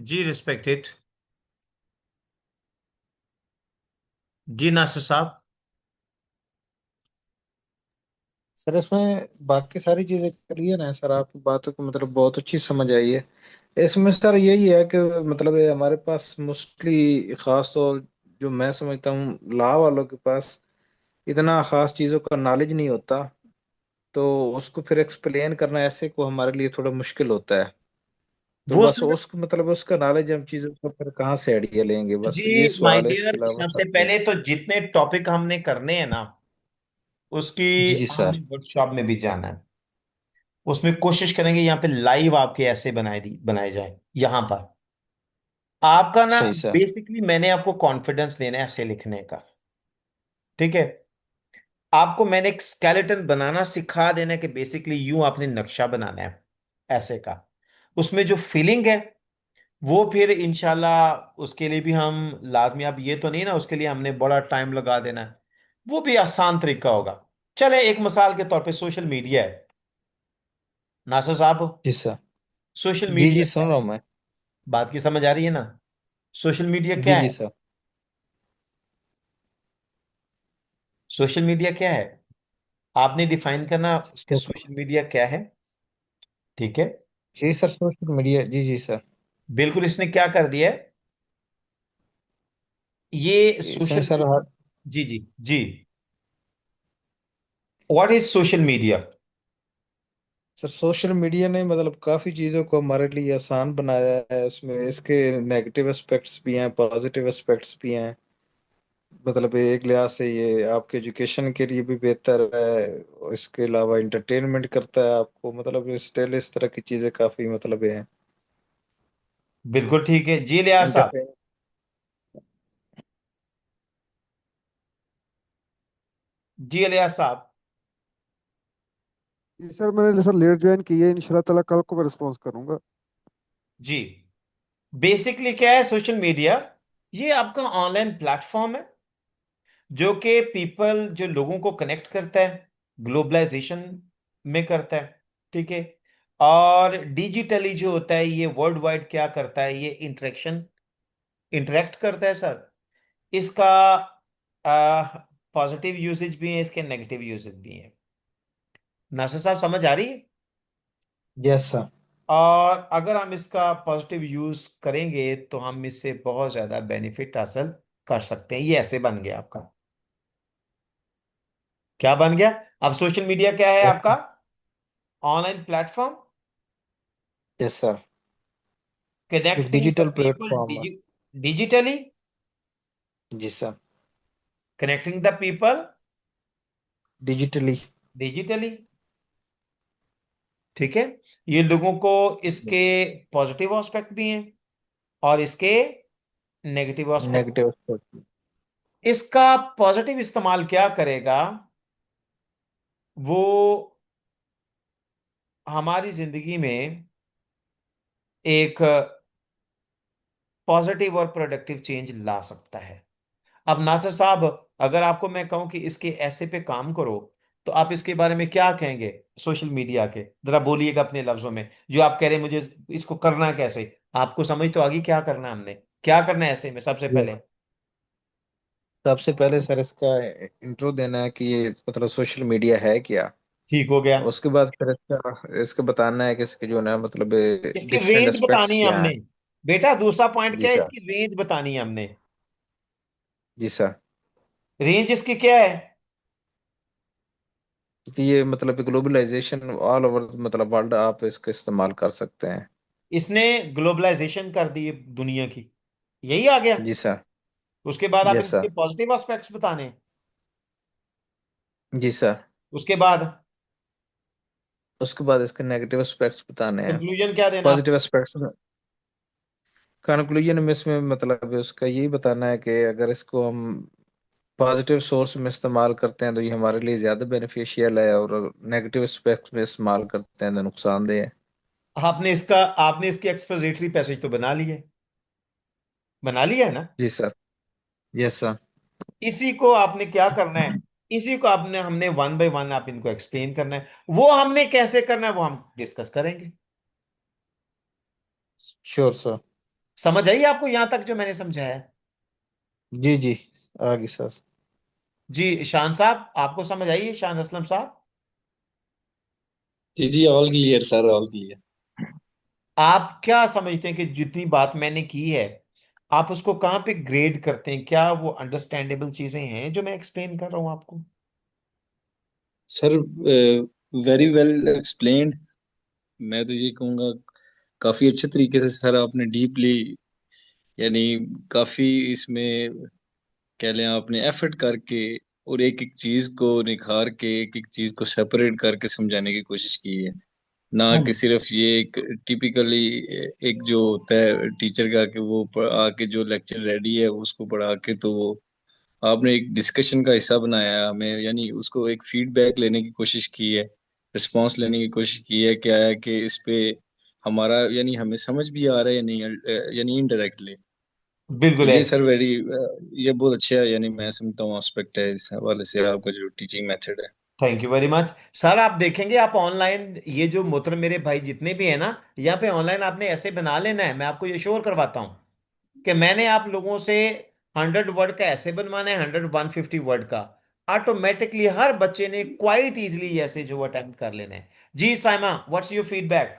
जी respected. जी नासिर साहब। Sir इसमें बाकी सारी चीजें क्लियर हैं सर, आपकी बातों को मतलब बहुत अच्छी समझ आई है। इसमें सर यही है कि मतलब ये हमारे पास मोस्टली खास तौर जो मैं समझता हूँ लॉ वालों के पास इतना खास चीजों का नॉलेज नहीं होता। तो उसको फिर एक्सप्लेन करना ऐसे को हमारे लिए थोड़ा मुश्किल होता है। तो वो बस सर। उसको मतलब उसका नॉलेज हम चीजों को फिर कहाँ से आइडिया लेंगे, बस ये जी माय सवाल है, इसके डियर, अलावा सबसे सब तो। पहले तो जितने टॉपिक हमने करने हैं ना, उसकी जी जी सर। हमने वर्कशॉप में भी जाना है। उसमें कोशिश करेंगे यहाँ पे लाइव आपके ऐसे बनाए जाए यहाँ पर। आपका ना, सही सर। बेसिकली मैंने आपको कॉन्फिडेंस देना है ऐसे लिखने का। ठीक है। आपको मैंने एक स्केलेटन बनाना सिखा देना है कि बेसिकली यूं आपने नक्शा बनाना है ऐसे का। उसमें जो फीलिंग है वो फिर इंशाल्लाह उसके लिए भी हम लाजमी, अब ये तो नहीं ना उसके लिए हमने बड़ा टाइम लगा देना है। वो भी आसान तरीका होगा। चले एक मिसाल के तौर पे सोशल मीडिया है। नासर साहब, जी सर। सोशल जी जी मीडिया क्या सुन रहा है? हूँ मैं। बात की समझ आ रही है ना? सोशल मीडिया जी क्या जी है? सर। सोशल मीडिया क्या है? आपने डिफाइन करना कि सोशल मीडिया क्या है। ठीक है। जी सर, सोशल मीडिया, जी जी सर। बिल्कुल, इसने क्या कर दिया है? ये इसमें सोशल। सर हर जी जी जी। What is social media? Sir social media ने मतलब काफी चीजों को हमारे लिए आसान बनाया है। उसमें इसके नेगेटिव एस्पेक्ट्स भी हैं, पॉजिटिव एस्पेक्ट्स भी हैं। मतलब एक लिहाज से ये आपके एजुकेशन के लिए भी बेहतर है, और इसके अलावा इंटरटेनमेंट करता है आपको, मतलब इस तरह की चीजें काफी मतलब है। बिल्कुल ठीक है जी लिया साहब। एंटरटेन जी लिया साहब। जी सर, मैंने सर लेट ज्वाइन की है। इंशाल्लाह ताला कल को मैं रिस्पॉन्स करूंगा। जी, बेसिकली क्या है सोशल मीडिया? ये आपका ऑनलाइन प्लेटफॉर्म है जो कि पीपल, जो लोगों को कनेक्ट करता है, ग्लोबलाइजेशन में करता है। ठीक है। और डिजिटली जो होता है ये वर्ल्ड वाइड क्या करता है, ये इंटरेक्ट करता है सर। इसका पॉजिटिव यूसेज भी है, इसके नेगेटिव यूसेज भी है। नासिर साहब समझ आ रही है? Yes sir. और अगर हम इसका पॉजिटिव यूज करेंगे तो हम इससे बहुत ज्यादा बेनिफिट हासिल कर सकते हैं। ये ऐसे बन गया आपका। क्या बन गया? अब सोशल मीडिया क्या है आपका? Online platform yes sir. एक connecting the digital people platform है। डिजिटली, जी sir. Connecting the people digitally. Digitally. ठीक है। ये लोगों को इसके पॉजिटिव एस्पेक्ट भी हैं और इसके नेगेटिव एस्पेक्ट। नेगेटिव। इसका पॉजिटिव इस्तेमाल क्या करेगा? वो हमारी जिंदगी में एक पॉजिटिव और प्रोडक्टिव चेंज ला सकता है। अब नासिर साहब, अगर आपको मैं कहूं कि इसके ऐसे पे काम करो, तो आप इसके बारे में क्या कहेंगे? सोशल मीडिया के जरा बोलिएगा अपने लफ्जों में, जो आप कह रहे हैं मुझे इसको करना कैसे। आपको समझ तो आ गई क्या करना है हमने? क्या करना है ऐसे में सबसे जी। पहले? सबसे पहले सर इसका इंट्रो देना है कि ये मतलब सोशल मीडिया है क्या। ठीक हो गया। उसके बाद फिर इसका इसका बताना है कि इसके जो है ना मतलब इसकी डिफरेंट रेंज एस्पेक्ट्स बतानी है क्या हमने। हैं। बेटा दूसरा पॉइंट जी क्या है? सर। इसकी रेंज बतानी है हमने। जी सर। रेंज इसकी क्या है? कि ये मतलब ग्लोबलाइजेशन ऑल ओवर मतलब वर्ल्ड आप इसका इस्तेमाल कर सकते हैं। इसने ग्लोबलाइजेशन कर दी है दुनिया की। यही आ गया। जी सर। उसके बाद आप यस इसके सर। पॉजिटिव एस्पेक्ट्स बताने हैं। जी सर। उसके बाद उसके बाद इसके नेगेटिव एस्पेक्ट्स बताने हैं। कंक्लूजन क्या देना पॉजिटिव आपको? एस्पेक्ट्स में कंक्लूजन में इसमें मतलब उसका यही बताना है कि अगर इसको हम पॉजिटिव सोर्स में इस्तेमाल करते हैं तो ये हमारे लिए ज़्यादा बेनिफिशियल है, और नेगेटिव एस्पेक्ट में इस्तेमाल करते हैं तो नुकसानदेह है। आपने इसके एक्सपोजिटरी पैसेज तो बना लिया है ना? जी सर। Yes sir. इसी को आपने क्या करना है? इसी को आपने हमने वन बाय वन आप इनको एक्सप्लेन करना है। वो हमने कैसे करना है वो हम डिस्कस करेंगे। Sure sir. समझ आई आपको यहां तक जो मैंने समझाया है? जी जी, आगे सर। जी शान साहब, आपको समझ आई है, शान असलम साहब? जी जी, all clear sir, all clear. आप क्या समझते हैं कि जितनी बात मैंने की है, आप उसको कहाँ पे ग्रेड करते हैं? क्या वो अंडरस्टैंडेबल चीजें हैं जो मैं एक्सप्लेन कर रहा हूं आपको? Sir very well explained. मैं तो ये कहूँगा काफी अच्छे तरीके से सर आपने डीपली, यानी काफी इसमें कह लें आपने एफर्ट करके और एक एक चीज को निखार के एक एक चीज को सेपरेट करके समझाने की कोशिश की है। ना हाँ कि जी। सिर्फ ये एक टिपिकली एक जो होता है टीचर का कि वो आके जो लेक्चर रेडी है उसको पढ़ा के तो वो आपने एक डिस्कशन का हिस्सा बनाया है हमें, यानी उसको एक फीडबैक लेने की कोशिश की है, रिस्पांस लेने की कोशिश की है, क्या है कि इस पे हमारा यानी हमें समझ भी आ रहा है या नहीं, यानी इनडायरेक्टली। तो बिल्कुल ये ऐसे। सर वेरी, ये बहुत अच्छा है, यानी मैं समझता हूँ एस्पेक्ट है इस हवाले से आपका जो टीचिंग मेथड है। Thank you very much sir. आप देखेंगे, आप ऑनलाइन ये जो मोहतरम मेरे भाई जितने भी हैं ना, यहाँ पे ऑनलाइन आपने ऐसे बना लेना है, मैं आपको ये श्योर करवाता हूँ कि मैंने आप लोगों से 100 वर्ड का ऐसे बनवाना है, 100 150 वर्ड का। ऑटोमेटिकली हर बच्चे ने क्वाइट इजीली ऐसे जो अटेम्प्ट कर लेने हैं। जी Saima, what's your feedback?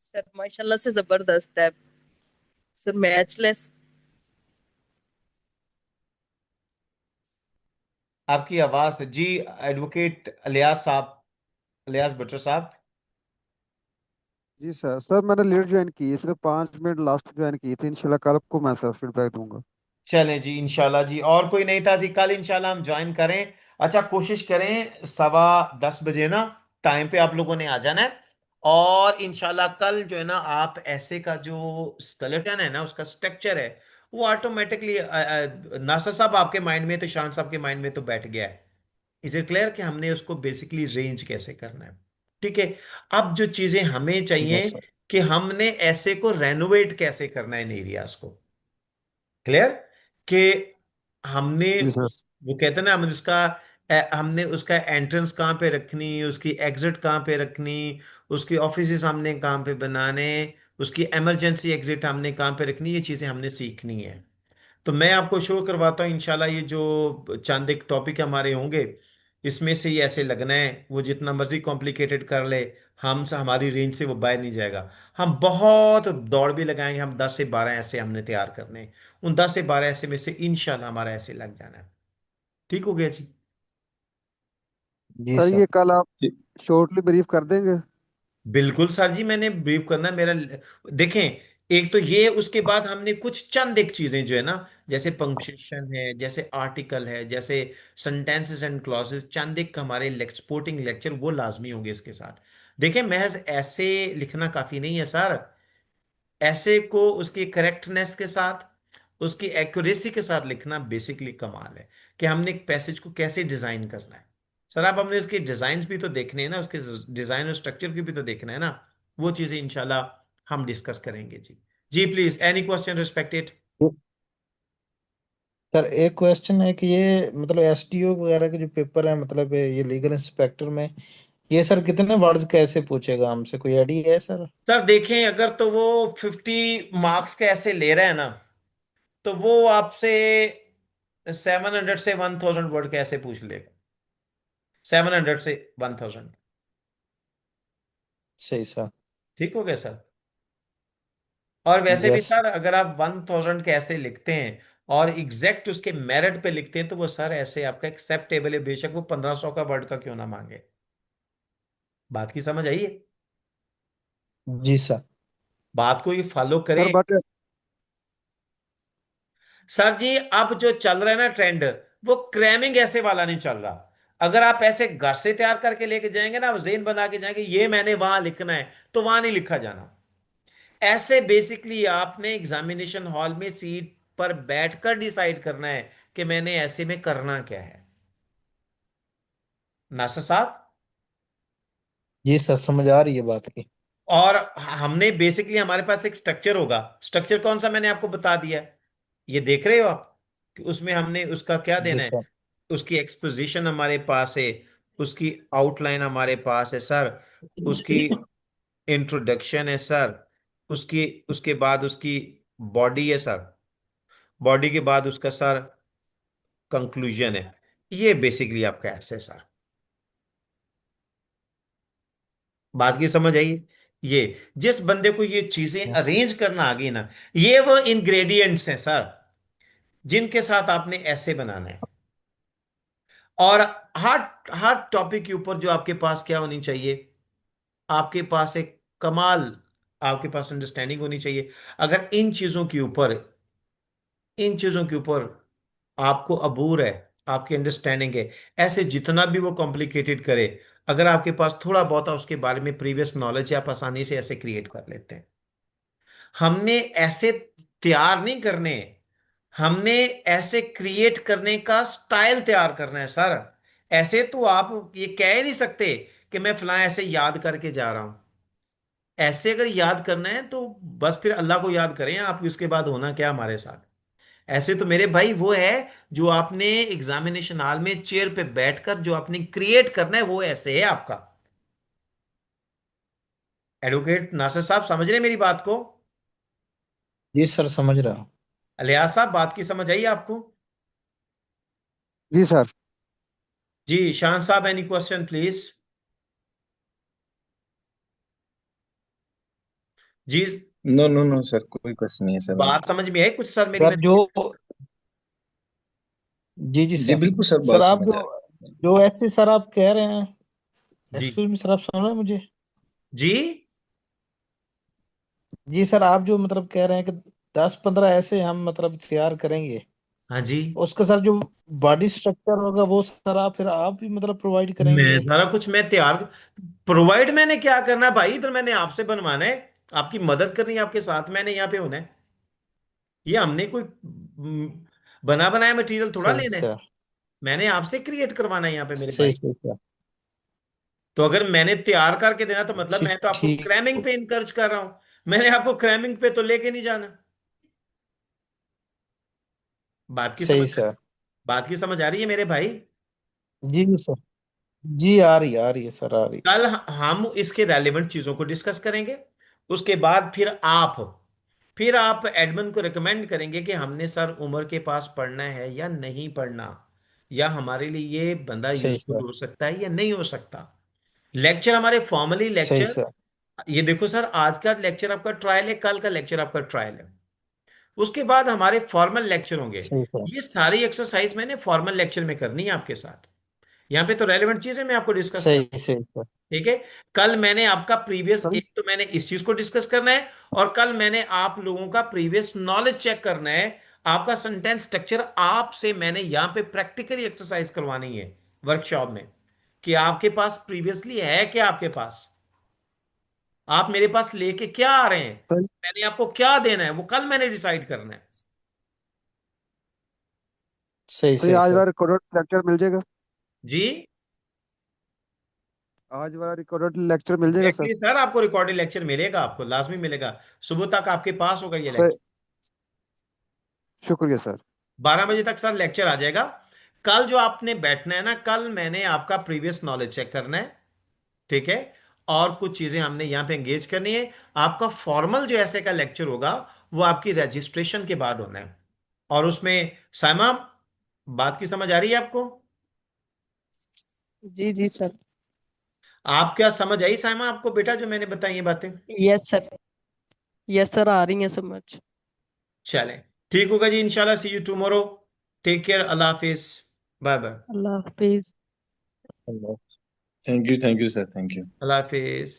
Sir माशाल्लाह से जबरदस्त है सर, मैचलेस। आपकी आवाज जी। एडवोकेट अलियास साहब, अलियास भट्टर साहब। जी सर, सर मैंने लेट ज्वाइन की है, सिर्फ 5 मिनट लास्ट ज्वाइन की थी। इंशाल्लाह कल को मैं सर फीडबैक दूंगा। चलें जी इंशाल्लाह जी, और कोई नहीं था जी, कल इंशाल्लाह हम ज्वाइन करें। अच्छा कोशिश करें 11:15 ना, टाइम पे आप लोगों ने आ जाना है। और इंशाल्लाह कल जो है ना, आप ऐसे का जो स्केलेटन है ना, उसका स्ट्रक्चर है, वो ऑटोमेटिकली नासर साहब आपके माइंड में तो, शान साहब के माइंड में तो बैठ गया है। इज इट क्लियर कि हमने उसको बेसिकली रेंज कैसे करना है? ठीक है। अब जो चीजें हमें चाहिए यस सर। कि हमने ऐसे को रेनोवेट कैसे करना है इन एरियाज को। क्लियर कि हमने जी सर। वो कहते हैं ना, हमने उसका एंट्रेंस कहाँ पे रखनी, उसकी एग्जिट कहाँ पे रखनी, उसकी ऑफिस हमने कहाँ पे बनाने, उसकी इमरजेंसी एग्जिट हमने कहाँ पे रखनी, ये चीजें हमने सीखनी है। तो मैं आपको शो करवाता हूँ इंशाल्लाह, ये जो चंद एक टॉपिक हमारे होंगे, इसमें से ही ऐसे लगना है, वो जितना मर्जी कॉम्प्लिकेटेड कर ले, हमारी रेंज से वो बाहर नहीं जाएगा। हम बहुत दौड़ भी लगाएंगे, हम 10 से 12 ऐसे हमने तैयार करने हैं। उन 10 से 12 ऐसे में से इंशाल्लाह हमारा ऐसे लग जाना है। ठीक हो गया जी? जी सर सर। ये कल आप शॉर्टली ब्रीफ कर देंगे? बिल्कुल सर जी, मैंने ब्रीफ करना है मेरा। देखें, एक तो ये, उसके बाद हमने कुछ चंद एक चीजें जो है ना, जैसे पंक्चुएशन है, जैसे आर्टिकल है, जैसे सेंटेंसेस एंड क्लॉजेस, चंद एक हमारे स्पोर्टिंग लेक्चर वो लाजमी होंगे इसके साथ। देखें, महज ऐसे लिखना काफी नहीं है सर। ऐसे को उसकी करेक्टनेस के साथ, उसकी एक्यूरेसी के साथ लिखना बेसिकली कमाल है, कि हमने एक पैसेज को कैसे डिजाइन करना है। सर आप हमने उसके डिजाइन भी तो देखने हैं ना, उसके डिजाइन और स्ट्रक्चर की भी तो देखना है ना। वो चीजें इंशाल्लाह हम डिस्कस करेंगे जी। जी please, any question respected? Sir एक क्वेश्चन है कि ये मतलब एसटीओ वगैरह के जो पेपर है, मतलब ये लीगल इंस्पेक्टर में, ये सर कितने वर्ड्स कैसे पूछेगा हमसे, कोई आइडिया है सर? सर देखें, अगर तो वो 50 मार्क्स के ऐसे ले रहे हैं ना, तो वो आपसे 700 से 1000 वर्ड के ऐसे पूछ लेगा। 700 से 1000। सही सर। ठीक हो गया सर? और वैसे भी यस। सर, अगर आप 1000 के ऐसे लिखते हैं और एग्जैक्ट उसके मेरिट पे लिखते हैं, तो वो सर ऐसे आपका एक्सेप्टेबल है, बेशक वो 1500 का वर्ड का क्यों ना मांगे। बात की समझ आई है? जी सर। बात को ये फॉलो सर करें। बट सर जी, अब जो चल रहा है ना ट्रेंड, वो क्रैमिंग ऐसे वाला नहीं चल रहा। अगर आप ऐसे घर से तैयार करके लेके जाएंगे ना, जेन बना के जाएंगे, ये मैंने वहां लिखना है, तो वहां नहीं लिखा जाना। ऐसे बेसिकली आपने एग्जामिनेशन हॉल में सीट पर बैठकर डिसाइड करना है कि मैंने ऐसे में करना क्या है। नासर साहब, जी सर, समझ आ रही है बात की। और हमने बेसिकली, हमारे पास एक स्ट्रक्चर होगा। स्ट्रक्चर कौन सा मैंने आपको बता दिया है, ये देख रहे हो आप, कि उसमें हमने उसका क्या जी देना है। सर। उसकी एक्सपोजिशन हमारे पास है, उसकी आउटलाइन हमारे पास है सर, उसकी इंट्रोडक्शन है सर, उसकी उसके बाद उसकी बॉडी है सर, बॉडी के बाद उसका सर कंक्लूजन है। ये बेसिकली आपका ऐसे सर, बात की समझ आई? ये जिस बंदे को ये चीजें यस अरेंज करना आ गई ना, ये वो इंग्रेडिएंट्स हैं सर जिनके साथ आपने ऐसे बनाना है। और हर हर टॉपिक के ऊपर जो आपके पास क्या होनी चाहिए, आपके पास एक कमाल, आपके पास अंडरस्टैंडिंग होनी चाहिए। अगर इन चीजों के ऊपर आपको अबूर है, आपकी अंडरस्टैंडिंग है, ऐसे जितना भी वो कॉम्प्लिकेटेड करे, अगर आपके पास थोड़ा बहुत उसके बारे में प्रीवियस नॉलेज है, आप आसानी से ऐसे क्रिएट कर लेते हैं। हमने ऐसे तैयार नहीं करने, हमने ऐसे क्रिएट करने का स्टाइल तैयार करना है सर। ऐसे तो आप ये कह ही नहीं सकते कि मैं फलां ऐसे याद करके जा रहा हूं। ऐसे अगर याद करना है तो बस फिर अल्लाह को याद करें आप, इसके बाद होना क्या हमारे साथ। ऐसे तो मेरे भाई वो है जो आपने एग्जामिनेशन हॉल में चेयर पे बैठकर जो आपने क्रिएट करना है, वो ऐसे है आपका। एडवोकेट नासिर साहब समझ रहे हैं मेरी बात को? जी सर, समझ रहा हूँ। अलियास साहब बात की समझ आई आपको? जी सर। जी शान साहब, एनी क्वेश्चन प्लीज? जी, नो नो नो सर, कोई क्वेश्चन नहीं है सर मेरा। बात समझ में आई कुछ सर मेरी? सर मैंने जो, जी जी जी सर। बिल्कुल सर, सर बात आप समझ जो आ गई। जो ऐसे सर आप कह रहे हैं, जी एक्सक्यूज मी सर, आप सुन रहे हैं मुझे? जी जी सर, आप जो मतलब कह रहे हैं कि 10-15 ऐसे हम मतलब तैयार करेंगे, हाँ जी। उसका सर जो बॉडी स्ट्रक्चर होगा वो सर आप फिर आप ही मतलब प्रोवाइड मैं करेंगे? सारा कुछ मैं तैयार, प्रोवाइड मैंने क्या करना है भाई, इधर मैंने आपसे बनवाना है, आपकी मदद करनी है, आपके साथ मैंने यहाँ पे होना है। ये हमने कोई बना बनाया मटेरियल थोड़ा सही लेना है, सर। मैंने आपसे क्रिएट करवाना है यहाँ पे मेरे सही भाई। सही सर। तो अगर मैंने तैयार करके देना तो मतलब मैं तो आपको ठीक। क्रैमिंग पे इनकरेज कर रहा हूं, मैंने आपको क्रैमिंग पे तो लेके नहीं जाना। बात की समझ, सही सर। बात की समझ आ रही है मेरे भाई? जी जी सर। जी आ रही है सर, आ रही। कल हम इसके रेलेवेंट चीजों को डिस्कस करेंगे। उसके बाद फिर आप एडमन को रिकमेंड करेंगे कि हमने सर उमर के पास पढ़ना है या नहीं पढ़ना, या हमारे लिए ये बंदा सही यूजफुल सर। हो सकता है या नहीं हो सकता। लेक्चर हमारे फॉर्मली सही लेक्चर, सर। ये देखो सर, आज का लेक्चर आपका ट्रायल है, कल का लेक्चर आपका ट्रायल है, उसके बाद हमारे फॉर्मल लेक्चर होंगे। सही सर। ये सारी एक्सरसाइज मैंने फॉर्मल लेक्चर में करनी है आपके साथ। यहाँ पे तो रेलेवेंट चीजें मैं आपको डिस्कस कर, सही सही सर। ठीक है। कल मैंने आपका प्रीवियस, सर एक तो मैंने इस चीज को डिस्कस करना है, और कल मैंने आप लोगों का प्रीवियस नॉलेज चेक करना है। आपका सेंटेंस स्ट्रक्चर आपसे मैंने यहाँ पे प्रैक्टिकली एक्सरसाइज करवानी है वर्कशॉप में, कि आपके पास प्रीवियसली है क्या, आपके पास आप मेरे पास लेके क्या आ रहे हैं, सर मैंने आपको क्या देना है, वो कल मैंने डिसाइड करना है। सही सर ये सही आज सर। वाला रिकॉर्डेड लेक्चर मिल जाएगा? जी आज वाला रिकॉर्डेड लेक्चर मिल जाएगा सर? एग्जैक्टली सर, आपको रिकॉर्डेड लेक्चर मिलेगा, आपको लाजमी मिलेगा। सुबह तक आपके पास होगा ये सर लेक्चर। शुक्रिया सर। 12 बजे तक सर लेक्चर आ जाएगा। कल जो आपने बैठना है ना, कल मैंने आपका प्रीवियस नॉलेज चेक करना है, ठीक है। और कुछ चीजें हमने यहां पे एंगेज करनी है। आपका फॉर्मल जो ऐसे का लेक्चर होगा, वो आपकी रजिस्ट्रेशन के बाद होना है। और उसमें साइमा, बात की समझ आ रही है आपको? जी जी सर। आप क्या समझ आई साइमा आपको बेटा जो मैंने बताई ये बातें? Yes sir. यस सर, आ रही है समझ। चलें, ठीक होगा जी, इंशाल्लाह see you tomorrow. Take care, अल्लाह हाफिज, बाय बाय। अल्लाह हाफिज। Thank you sir, thank you. अल्लाह हाफिज।